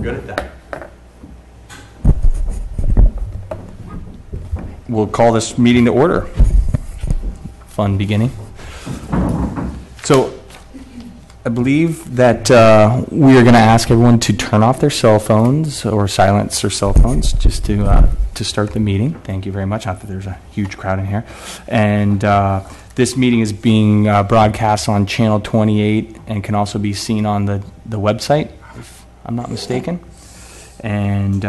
good at that. We'll call this meeting to order. Fun beginning. So I believe that we are going to ask everyone to turn off their cell phones or silence their cell phones just to start the meeting. Thank you very much. Not that there's a huge crowd in here. And this meeting is being broadcast on Channel 28 and can also be seen on the website, if I'm not mistaken. And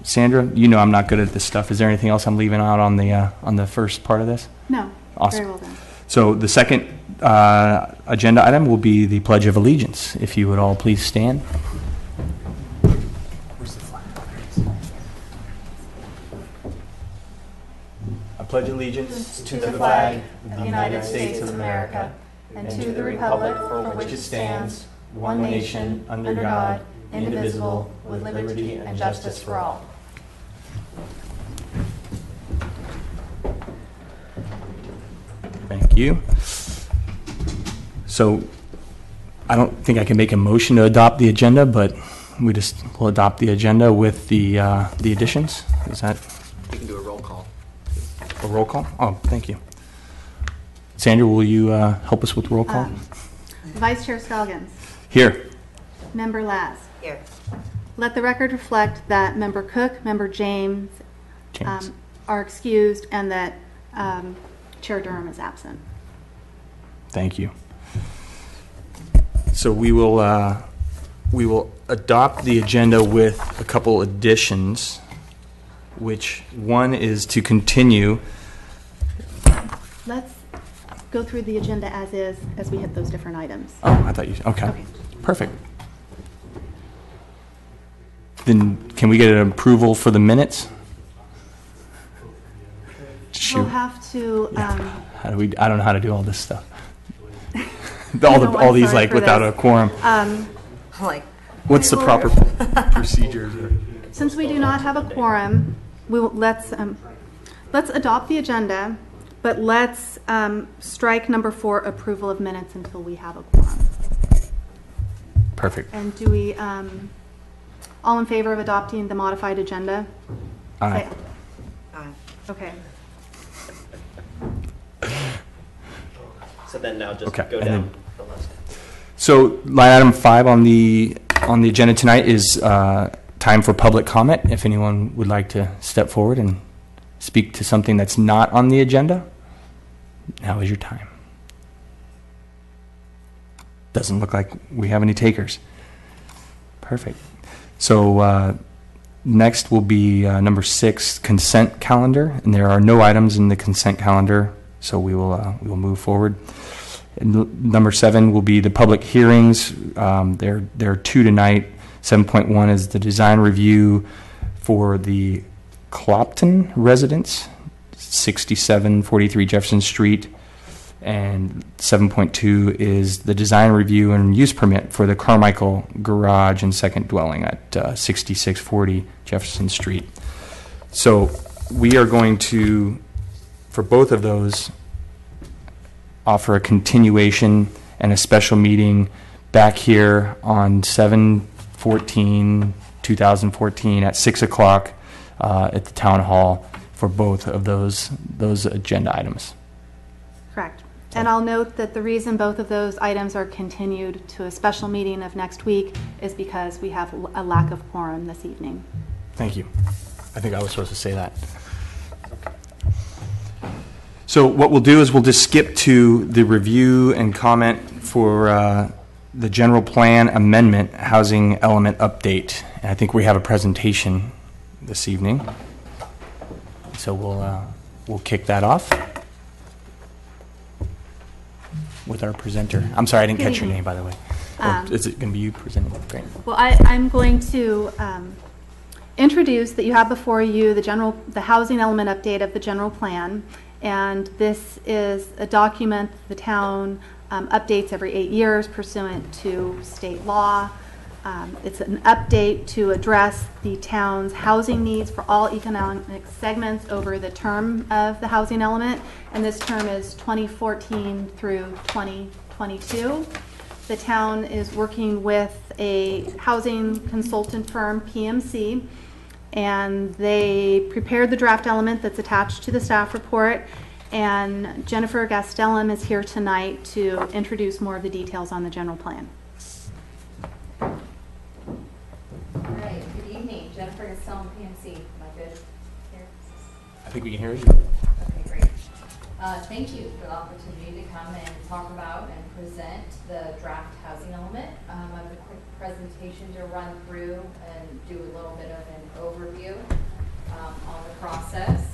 Sandra, you know I'm not good at this stuff. Is there anything else I'm leaving out on the first part of this? No. Awesome. Very well done. So the second agenda item will be the Pledge of Allegiance. If you would all please stand. Where's the flag? I pledge allegiance to the flag of the United States of America and to the republic for which it stands, one nation, under God, indivisible, with liberty and justice for all. Thank you. So I don't think I can make a motion to adopt the agenda, but we just will adopt the agenda with the additions. Is that? We can do a roll call. A roll call? Oh, thank you. Sandra, will you help us with roll call? Vice Chair Scoggins. Here. Member Laz. Here. Let the record reflect that Member Cook, Member James are excused, and that Chair Durham is absent. Thank you. So we will adopt the agenda with a couple additions, which one is to continue. Let's go through the agenda as is, as we hit those different items. Oh, I thought you. Okay. Perfect. Then can we get an approval for the minutes? We'll have to. How do we? I don't know how to do all this stuff. all these like without a quorum. What's the proper procedure? Since we do not have a quorum, we will, let's adopt the agenda, but let's strike number 4, approval of minutes, until we have a quorum. Perfect. And do we all in favor of adopting the modified agenda? Aye. Say aye. Okay. So then now just Okay, go and down then- the list. So line item 5 on the agenda tonight is time for public comment. If anyone would like to step forward and speak to something that's not on the agenda, now is your time. Doesn't look like we have any takers. Perfect. So next will be number 6, consent calendar, and there are no items in the consent calendar, so we will move forward. And number 7 will be the public hearings. There are 2 tonight. 7.1 is the design review for the Clopton residence, 6743 Jefferson Street. And 7.2 is the design review and use permit for the Carmichael garage and second dwelling at 6640 Jefferson Street. So we are going to, for both of those, offer a continuation and a special meeting back here on 7/14/2014 at 6 o'clock at the town hall for both of those agenda items. Correct. And I'll note that the reason both of those items are continued to a special meeting of next week is because we have a lack of quorum this evening. Thank you. I think I was supposed to say that. So what we'll do is we'll just skip to the review and comment for the general plan amendment housing element update. And I think we have a presentation this evening. So we'll kick that off with our presenter. I'm sorry, I didn't catch your name, by the way. Is it going to be you presenting? Great. Well, I'm going to introduce that you have before you the housing element update of the general plan. And this is a document the town updates every 8 years pursuant to state law. It's an update to address the town's housing needs for all economic segments over the term of the housing element. And this term is 2014 through 2022. the town is working with a housing consultant firm, PMC, and they prepared the draft element that's attached to the staff report. And Jennifer Gastelum is here tonight to introduce more of the details on the general plan. All right, good evening. Jennifer Gastelum, PMC. Am I good here? I think we can hear you. Okay, great. Thank you for the opportunity to come and talk about and present the draft housing element. I have a quick presentation to run through and do a little bit of an overview on the process.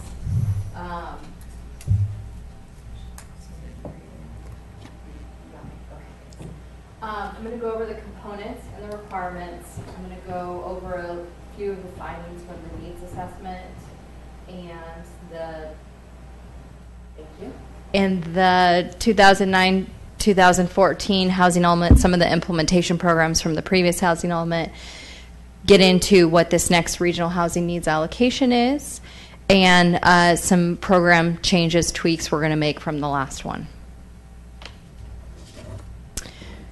I'm going to go over the components and the requirements. I'm going to go over a few of the findings from the needs assessment and the 2009-2014 housing element, some of the implementation programs from the previous housing element, get into what this next regional housing needs allocation is, and some program changes, tweaks we're going to make from the last one.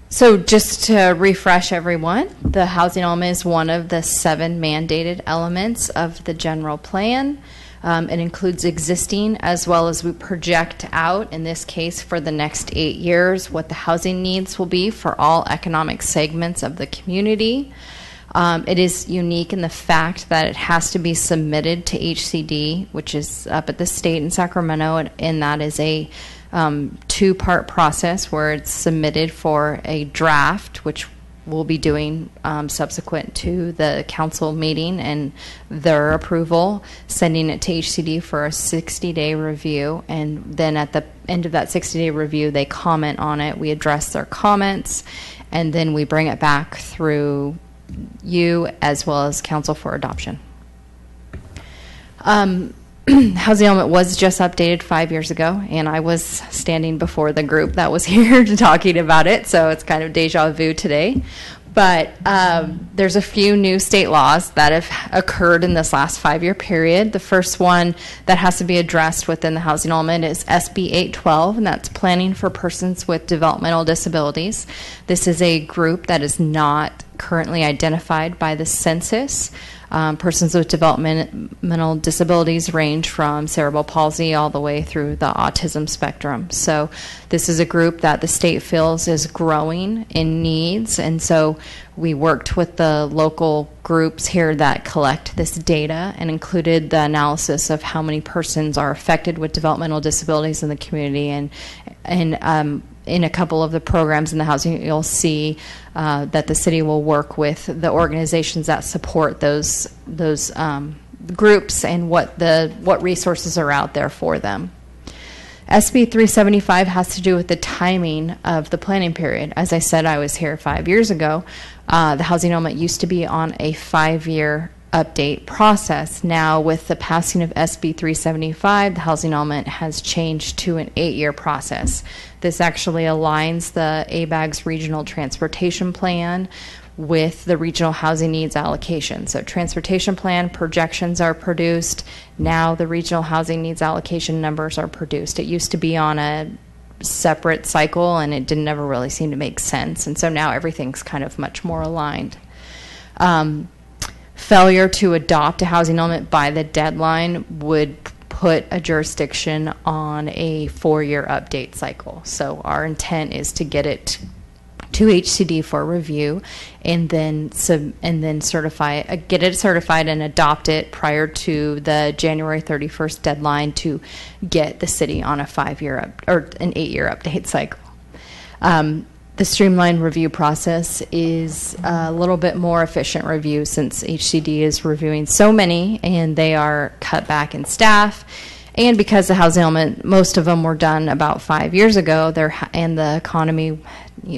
So just to refresh everyone, the housing element is one of the 7 mandated elements of the general plan. It includes existing as well as we project out, in this case for the next 8 years, what the housing needs will be for all economic segments of the community. It is unique in the fact that it has to be submitted to HCD, which is up at the state in Sacramento, and that is a 2-part process where it's submitted for a draft, which we'll be doing subsequent to the council meeting and their approval, sending it to HCD for a 60-day review, and then at the end of that 60-day review, they comment on it. We address their comments, and then we bring it back through you as well as council for adoption. Housing element was just updated 5 years ago, and I was standing before the group that was here talking about it, so it's kind of deja vu today. But there's a few new state laws that have occurred in this last 5-year period. The first one that has to be addressed within the housing element is SB 812, and that's Planning for Persons with Developmental Disabilities. This is a group that is not currently identified by the census. Persons with developmental disabilities range from cerebral palsy all the way through the autism spectrum. So this is a group that the state feels is growing in needs, and so we worked with the local groups here that collect this data and included the analysis of how many persons are affected with developmental disabilities in the community, and in a couple of the programs in the housing, you'll see that the city will work with the organizations that support those groups and what resources are out there for them. SB 375 has to do with the timing of the planning period. As I said, I was here 5 years ago. The housing element used to be on a 5-year update process. Now, with the passing of SB 375, the housing element has changed to an 8-year process. This actually aligns the ABAG's regional transportation plan with the regional housing needs allocation. So transportation plan projections are produced. Now the regional housing needs allocation numbers are produced. It used to be on a separate cycle, and it didn't ever really seem to make sense. And so now everything's kind of much more aligned. Failure to adopt a housing element by the deadline would put a jurisdiction on a 4-year update cycle. So our intent is to get it to HCD for review, and then get it certified and adopt it prior to the January 31st deadline to get the city on a 5-year or an 8-year update cycle. The streamlined review process is a little bit more efficient review since HCD is reviewing so many and they are cut back in staff. And because the housing element, most of them were done about 5 years ago, and the economy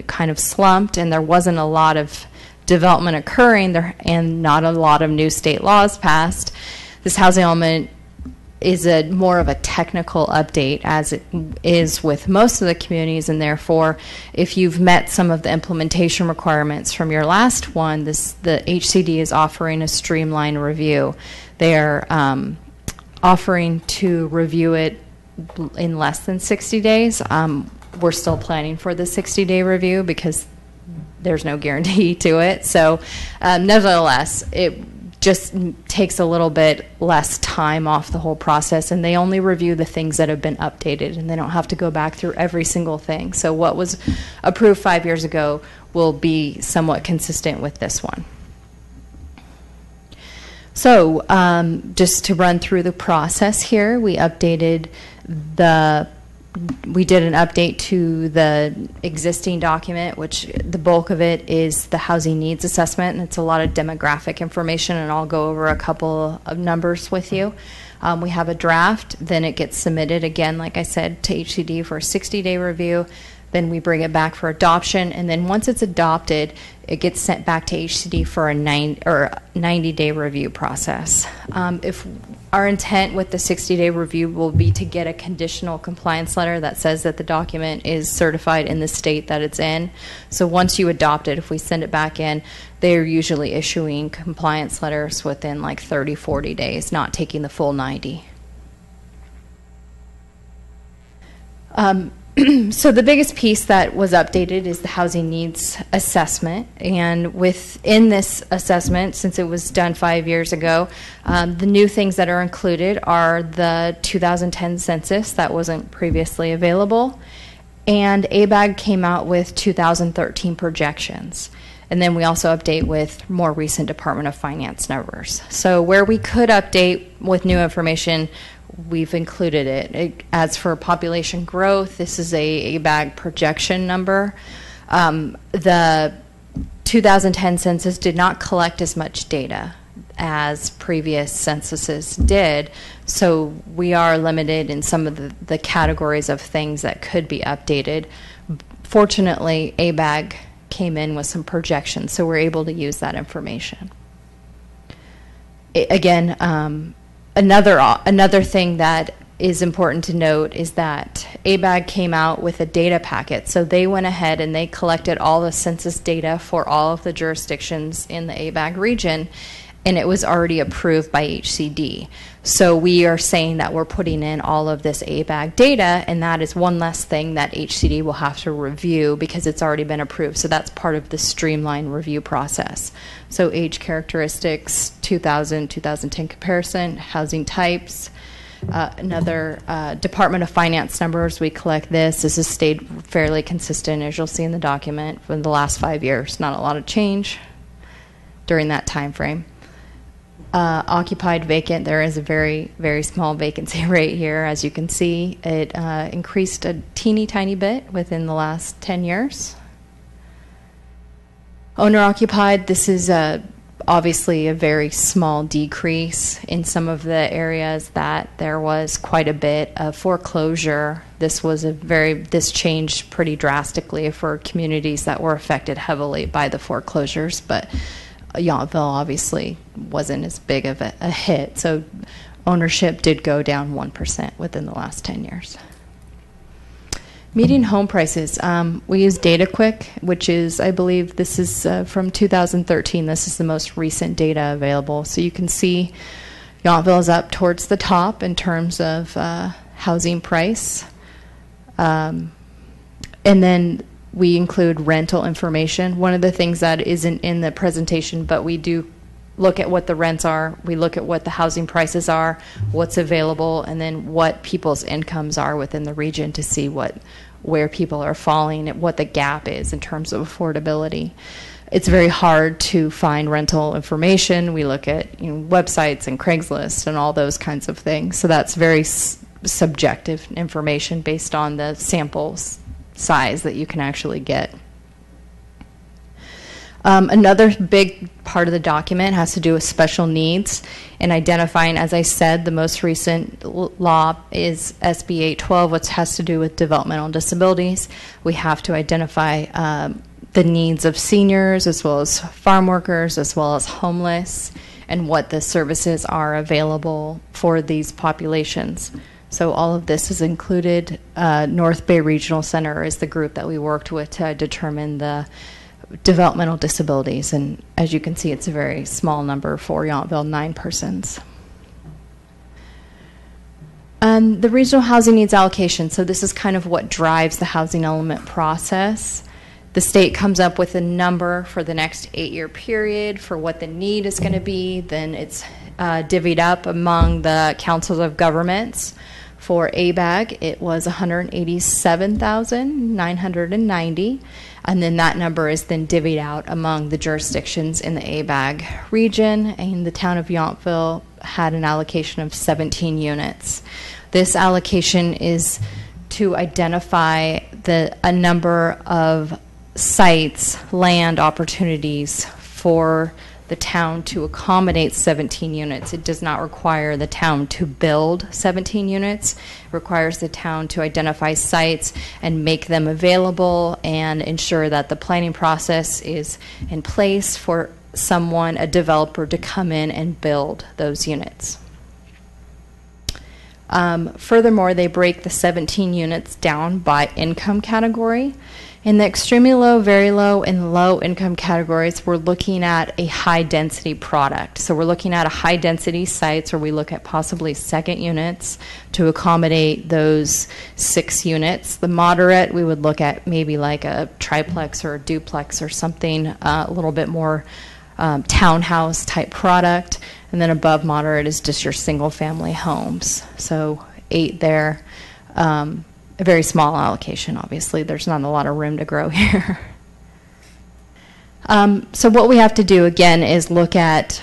kind of slumped, and there wasn't a lot of development occurring there, and not a lot of new state laws passed. This housing element is more of a technical update, as it is with most of the communities, and therefore, if you've met some of the implementation requirements from your last one, the HCD is offering a streamlined review. They are offering to review it in less than 60 days. We're still planning for the 60-day review because there's no guarantee to it. So nevertheless, it just takes a little bit less time off the whole process, and they only review the things that have been updated, and they don't have to go back through every single thing. So what was approved 5 years ago will be somewhat consistent with this one. So just to run through the process here, we did an update to the existing document, which the bulk of it is the housing needs assessment, and it's a lot of demographic information, and I'll go over a couple of numbers with you. We have a draft, then it gets submitted again, like I said, to HCD for a 60-day review. Then we bring it back for adoption, and then once it's adopted, it gets sent back to HCD for a 90-day review process. If our intent with the 60-day review will be to get a conditional compliance letter that says that the document is certified in the state that it's in. So once you adopt it, if we send it back in, they're usually issuing compliance letters within like 30, 40 days, not taking the full 90. So the biggest piece that was updated is the housing needs assessment, and within this assessment, since it was done 5 years ago, the new things that are included are the 2010 census that wasn't previously available, and ABAG came out with 2013 projections. And then we also update with more recent Department of Finance numbers. So where we could update with new information, we've included it. As for population growth, this is a ABAG projection number. The 2010 census did not collect as much data as previous censuses did, so we are limited in some of the categories of things that could be updated. Fortunately, ABAG came in with some projections, so we're able to use that information. Again, another thing that is important to note is that ABAG came out with a data packet. So they went ahead and they collected all the census data for all of the jurisdictions in the ABAG region, and it was already approved by HCD. So we are saying that we're putting in all of this ABAG data, and that is one less thing that HCD will have to review because it's already been approved. So that's part of the streamlined review process. So age characteristics, 2010 comparison, housing types, another Department of Finance numbers, we collect this. This has stayed fairly consistent, as you'll see in the document, for the last 5 years. Not a lot of change during that time frame. Occupied vacant, there is a very, very small vacancy rate here. As you can see, it increased a teeny tiny bit within the last 10 years. Owner occupied, this is obviously a very small decrease in some of the areas that there was quite a bit of foreclosure. This changed pretty drastically for communities that were affected heavily by the foreclosures, but Yountville obviously wasn't as big of a hit, so ownership did go down 1% within the last 10 years. Median home prices, we use DataQuick, which is, I believe this is from 2013. This is the most recent data available. So you can see Yountville is up towards the top in terms of housing price. And then we include rental information. One of the things that isn't in the presentation, but we do look at what the rents are, we look at what the housing prices are, what's available, and then what people's incomes are within the region to see where people are falling, what the gap is in terms of affordability. It's very hard to find rental information. We look at websites and Craigslist and all those kinds of things. So that's very subjective information based on the samples size that you can actually get. Another big part of the document has to do with special needs and identifying, as I said, the most recent law is SB 812, which has to do with developmental disabilities. We have to identify the needs of seniors as well as farm workers as well as homeless and what the services are available for these populations. So all of this is included. North Bay Regional Center is the group that we worked with to determine the developmental disabilities. And as you can see, it's a very small number for Yountville, 9 persons. The regional housing needs allocation. So this is kind of what drives the housing element process. The state comes up with a number for the next 8-year period for what the need is going to be. Then it's divvied up among the councils of governments. For ABAG, it was 187,990, and then that number is then divvied out among the jurisdictions in the ABAG region, and the town of Yountville had an allocation of 17 units. This allocation is to identify a number of sites, land opportunities for the town to accommodate 17 units. It does not require the town to build 17 units. It requires the town to identify sites and make them available and ensure that the planning process is in place for someone, a developer, to come in and build those units. Furthermore, they break the 17 units down by income category. In the extremely low, very low, and low income categories, we're looking at a high density product. So we're looking at a high density sites, or we look at possibly second units to accommodate those 6 units. The moderate, we would look at maybe like a triplex or a duplex or something a little bit more townhouse type product. And then above moderate is just your single family homes. So 8 there. A very small allocation, obviously. There's not a lot of room to grow here. So what we have to do, again, is look at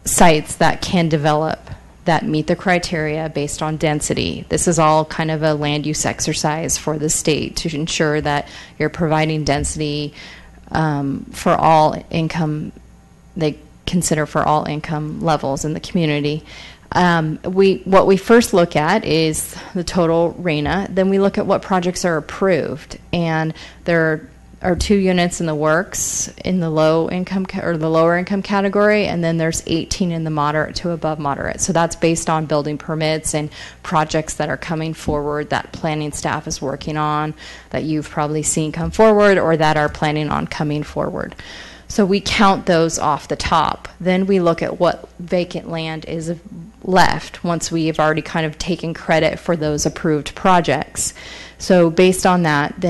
sites that can develop, that meet the criteria based on density. This is all kind of a land use exercise for the state to ensure that you're providing density for all income, they consider for all income levels in the community. What we first look at is the total RHNA. Then we look at what projects are approved, and there are 2 units in the works in the low income or the lower income category, and then there's 18 in the moderate to above moderate. So that's based on building permits and projects that are coming forward that planning staff is working on, that you've probably seen come forward or that are planning on coming forward. So we count those off the top. Then we look at what vacant land is left once we have already kind of taken credit for those approved projects. So based on that,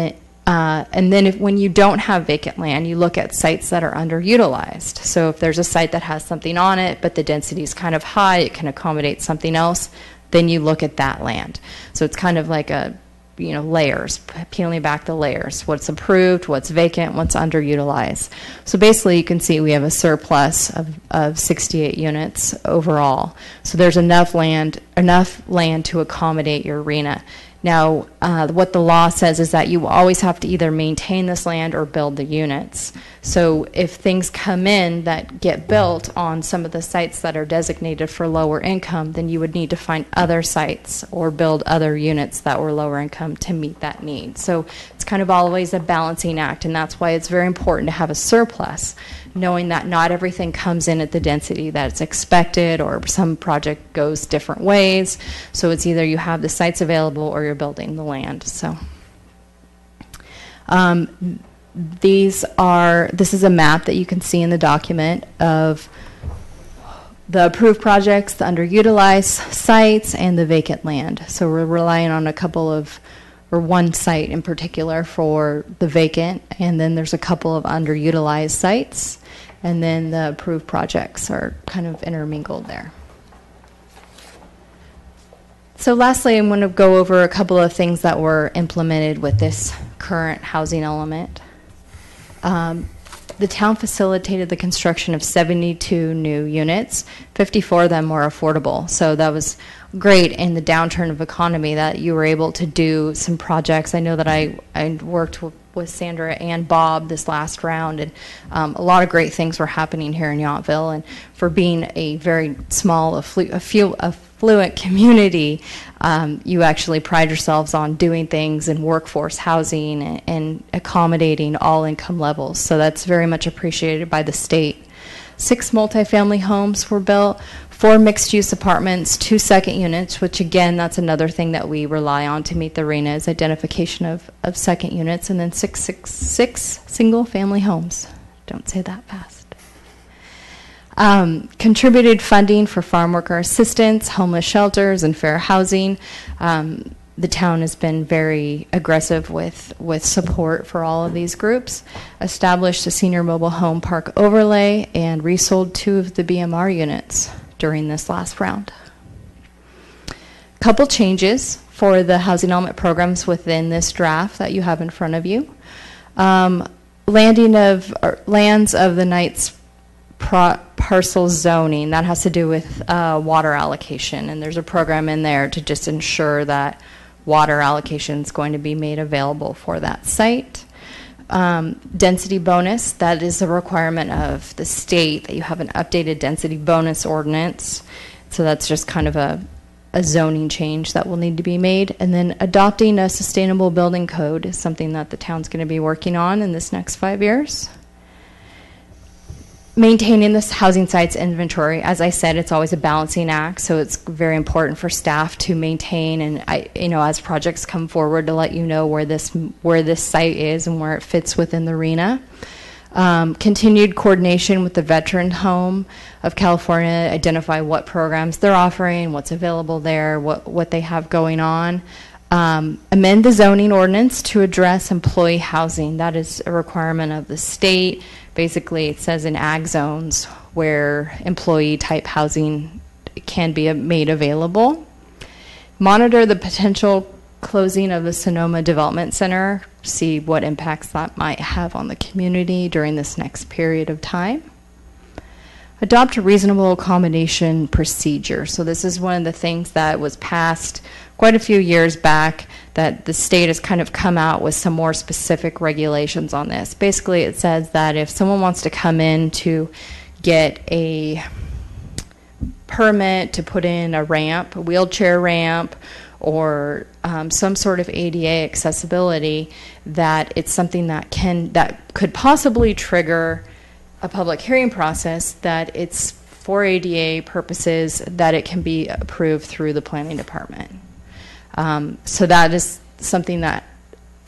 and then when you don't have vacant land, you look at sites that are underutilized. So if there's a site that has something on it, but the density is kind of high, it can accommodate something else, then you look at that land. So it's kind of like layers, peeling back the layers, what's approved, what's vacant, what's underutilized. So basically you can see we have a surplus of 68 units overall. So there's enough land to accommodate your RHNA. Now, what the law says is that you always have to either maintain this land or build the units. So if things come in that get built on some of the sites that are designated for lower income, then you would need to find other sites or build other units that were lower income to meet that need. So it's kind of always a balancing act, and that's why it's very important to have a surplus, knowing that not everything comes in at the density that's expected, or some project goes different ways. So it's either you have the sites available or you're building the land. So this is a map that you can see in the document of the approved projects, the underutilized sites, and the vacant land. So we're relying on one site in particular for the vacant, and then there's a couple of underutilized sites, and then the approved projects are kind of intermingled there. So lastly, I'm going to go over a couple of things that were implemented with this current housing element. The town facilitated the construction of 72 new units. 54 of them were affordable. So that was great in the downturn of economy that you were able to do some projects. I know that I worked with Sandra and Bob this last round, and a lot of great things were happening here in Yountville. And for being a very small, affluent community, you actually pride yourselves on doing things in workforce housing and accommodating all income levels. So that's very much appreciated by the state. 6 multifamily homes were built, 4 mixed-use apartments, 2 second units, which again, that's another thing that we rely on to meet the RHNA is identification of second units, and then 6 single-family homes. Don't say that fast. Contributed funding for farm worker assistance, homeless shelters, and fair housing. the town has been very aggressive with support for all of these groups, established a senior mobile home park overlay, and resold 2 of the BMR units during this last round. Couple changes for the housing element programs within this draft that you have in front of you. Landing of lands of the Knights parcel zoning, that has to do with water allocation, and there's a program in there to just ensure that water allocation is going to be made available for that site. Density bonus, that is a requirement of the state that you have an updated density bonus ordinance. So that's just kind of a zoning change that will need to be made. And then adopting a sustainable building code is something that the town's going to be working on in this next 5 years. Maintaining this housing sites inventory, as I said, it's always a balancing act, so it's very important for staff to maintain, and as projects come forward, to let you know where this site is and where it fits within the arena. Continued coordination with the Veteran Home of California, identify what programs they're offering, what's available there, what they have going on. Amend the zoning ordinance to address employee housing. That is a requirement of the state. Basically, it says in ag zones where employee-type housing can be made available. Monitor the potential closing of the Sonoma Development Center, see what impacts that might have on the community during this next period of time. Adopt a reasonable accommodation procedure. So this is one of the things that was passed quite a few years back, that the state has kind of come out with some more specific regulations on this. Basically, it says that if someone wants to come in to get a permit to put in a ramp, a wheelchair ramp, or some sort of ADA accessibility, that it's something that could possibly trigger a public hearing process, that it's for ADA purposes, that it can be approved through the planning department. So that is something that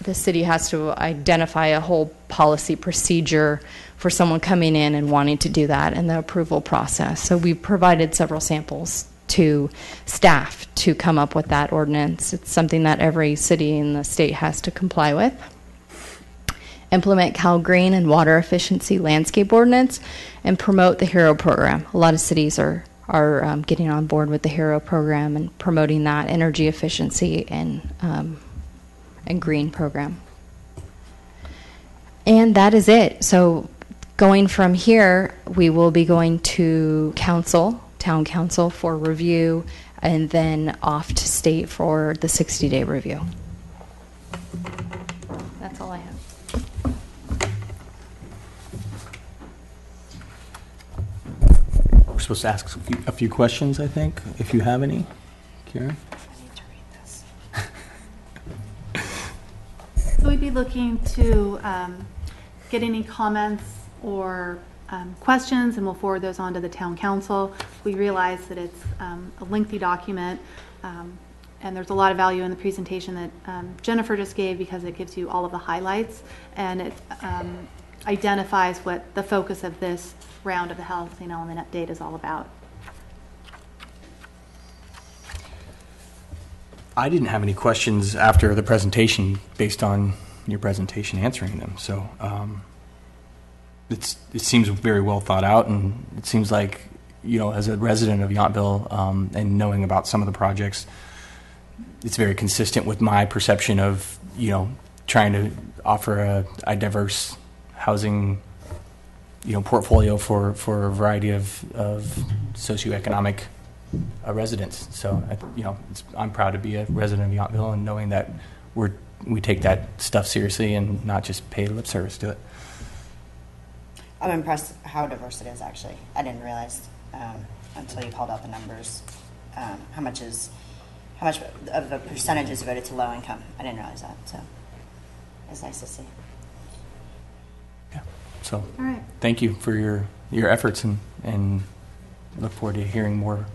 the city has to identify a whole policy procedure for someone coming in and wanting to do that in the approval process. So we've provided several samples to staff to come up with that ordinance. It's something that every city in the state has to comply with. Implement Cal Green and water efficiency landscape ordinance, and promote the HERO program. A lot of cities are getting on board with the HERO program and promoting that energy efficiency and green program. And that is it. So going from here, we will be going to town council for review, and then off to state for the 60-day review. That's all I have. We're supposed to ask a few questions, I think, if you have any. Karen? I need to read this. So we'd be looking to get any comments or questions, and we'll forward those on to the town council. We realize that it's a lengthy document, and there's a lot of value in the presentation that Jennifer just gave, because it gives you all of the highlights, and it identifies what the focus of this round of the housing element update is all about. I didn't have any questions after the presentation based on your presentation answering them. So it seems very well thought out, and it seems like, as a resident of Yountville and knowing about some of the projects, it's very consistent with my perception of, trying to offer a diverse housing portfolio for a variety of socioeconomic residents. So I'm proud to be a resident of Yountville, and knowing that we take that stuff seriously and not just pay lip service to it. I'm impressed how diverse it is, actually. I didn't realize until you called out the numbers how much of a percentage is devoted to low income. I didn't realize that, so it's nice to see. Yeah. So All right. thank you for your efforts, and look forward to hearing more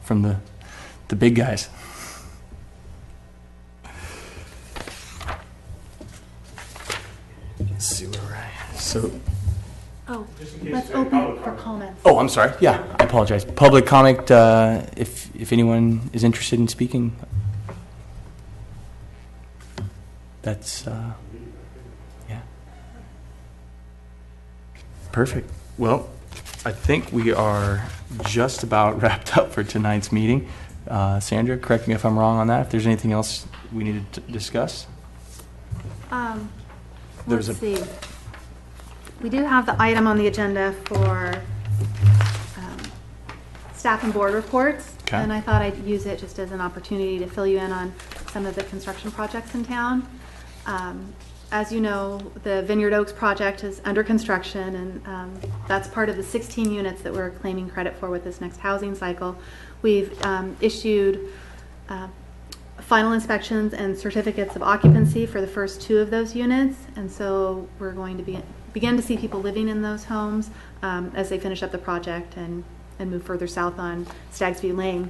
from the big guys. Let's see where we're at. So. Oh, let's open for comments. Oh, I'm sorry. Yeah, I apologize. Public comment, if anyone is interested in speaking. That's, yeah. Perfect. Well, I think we are just about wrapped up for tonight's meeting. Sandra, correct me if I'm wrong on that, if there's anything else we needed to discuss? Let's see. We do have the item on the agenda for staff and board reports. Okay. And I thought I'd use it just as an opportunity to fill you in on some of the construction projects in town. As you know, the Vineyard Oaks project is under construction, and that's part of the 16 units that we're claiming credit for with this next housing cycle. We've issued final inspections and certificates of occupancy for the first 2 of those units, and so we're going to begin to see people living in those homes as they finish up the project and move further south on Staggs View Lane.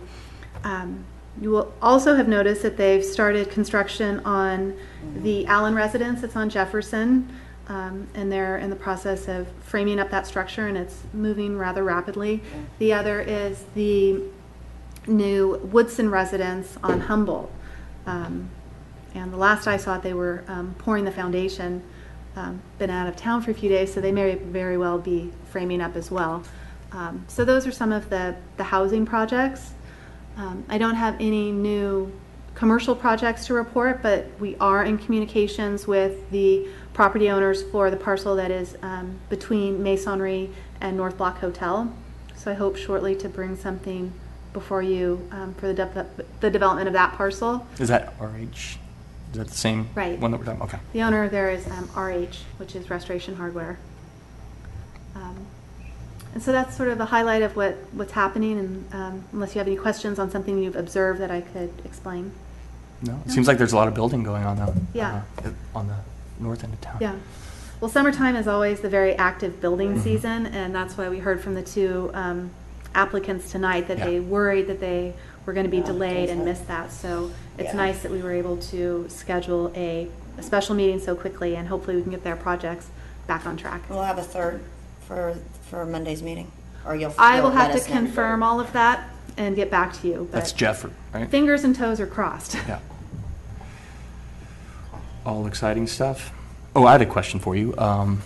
You will also have noticed that they've started construction on the Allen residence that's on Jefferson, and they're in the process of framing up that structure, and it's moving rather rapidly. The other is the new Woodson residence on Humboldt. And the last I saw it, they were pouring the foundation. Been out of town for a few days, so they may very well be framing up as well. So those are some of the housing projects. I don't have any new commercial projects to report, but we are in communications with the property owners for the parcel that is between Masonry and North Block Hotel. So I hope shortly to bring something before you for the development of that parcel. Is that RH? Is that the same Right. one that we're talking? Okay. The owner there is RH, which is Restoration Hardware. And so that's sort of a highlight of what's happening, and unless you have any questions on something you've observed that I could explain. No, it seems like there's a lot of building going on though. Yeah. On the north end of town. Yeah. Well, summertime is always the very active building season, and that's why we heard from the 2 applicants tonight that they worried that they were going to be delayed and missed that. So it's nice that we were able to schedule a special meeting so quickly, and hopefully we can get their projects back on track. We'll have a third for Monday's meeting, or I will you'll have let to us know. confirm all of that and get back to you. That's But Jeff, right? fingers and toes are crossed. Yeah. All exciting stuff. Oh, I had a question for you. And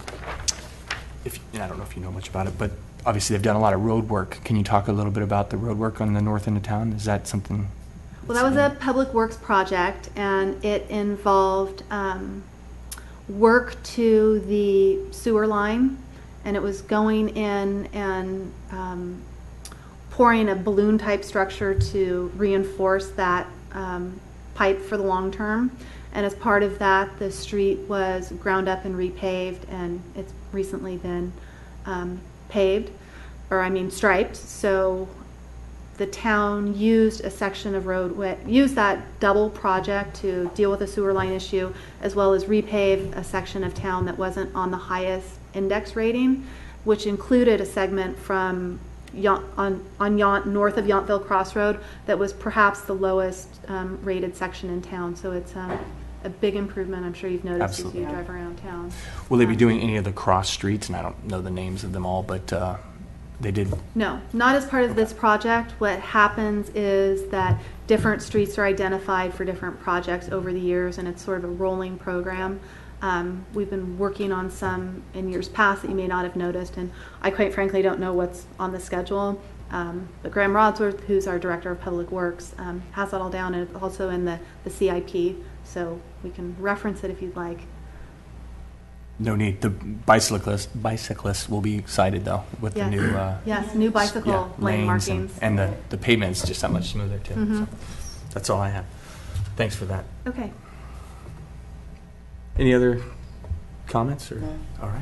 I don't know if you know much about it, but obviously they've done a lot of road work. Can you talk a little bit about the road work on the north end of town? Is that something? Well, that was a public works project, and it involved work to the sewer line, and it was going in and pouring a balloon type structure to reinforce that pipe for the long term. And as part of that, the street was ground up and repaved, and it's recently been striped. So the town used a section of road, used that double project to deal with the sewer line issue, as well as repave a section of town that wasn't on the highest index rating, which included a segment from north of Yountville Crossroad that was perhaps the lowest rated section in town. So it's a big improvement. I'm sure you've noticed Absolutely. as you drive around town. Will they be doing any of the cross streets? And I don't know the names of them all, but they did. No, not as part of this project. What happens is that different streets are identified for different projects over the years, and it's sort of a rolling program. We've been working on some in years past that you may not have noticed, and I quite frankly don't know what's on the schedule. But Graham Rodsworth, who's our Director of Public Works, has that all down, and it's also in the CIP, so we can reference it if you'd like. No need. The bicyclists will be excited though with the new yes, new bicycle lane lanes markings. and the pavement's just that much smoother too. So that's all I have. Thanks for that. Okay. Any other comments? Or No. All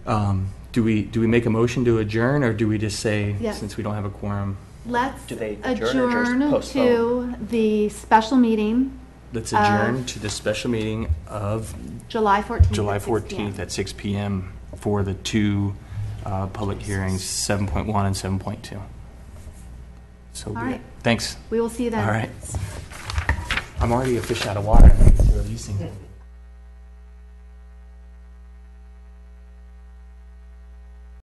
right. Do we make a motion to adjourn, or do we just say Yes. since we don't have a quorum, Let's Do they adjourn or just adjourn postpone? to the special meeting, let's adjourn to the special meeting of July 14th. July at 6 p.m. 14th at 6 p.m. for the 2 public hearings, 7.1 and 7.2. So be All it. right. Thanks. We will see you then. All right. I'm already a fish out of water. Thanks for releasing.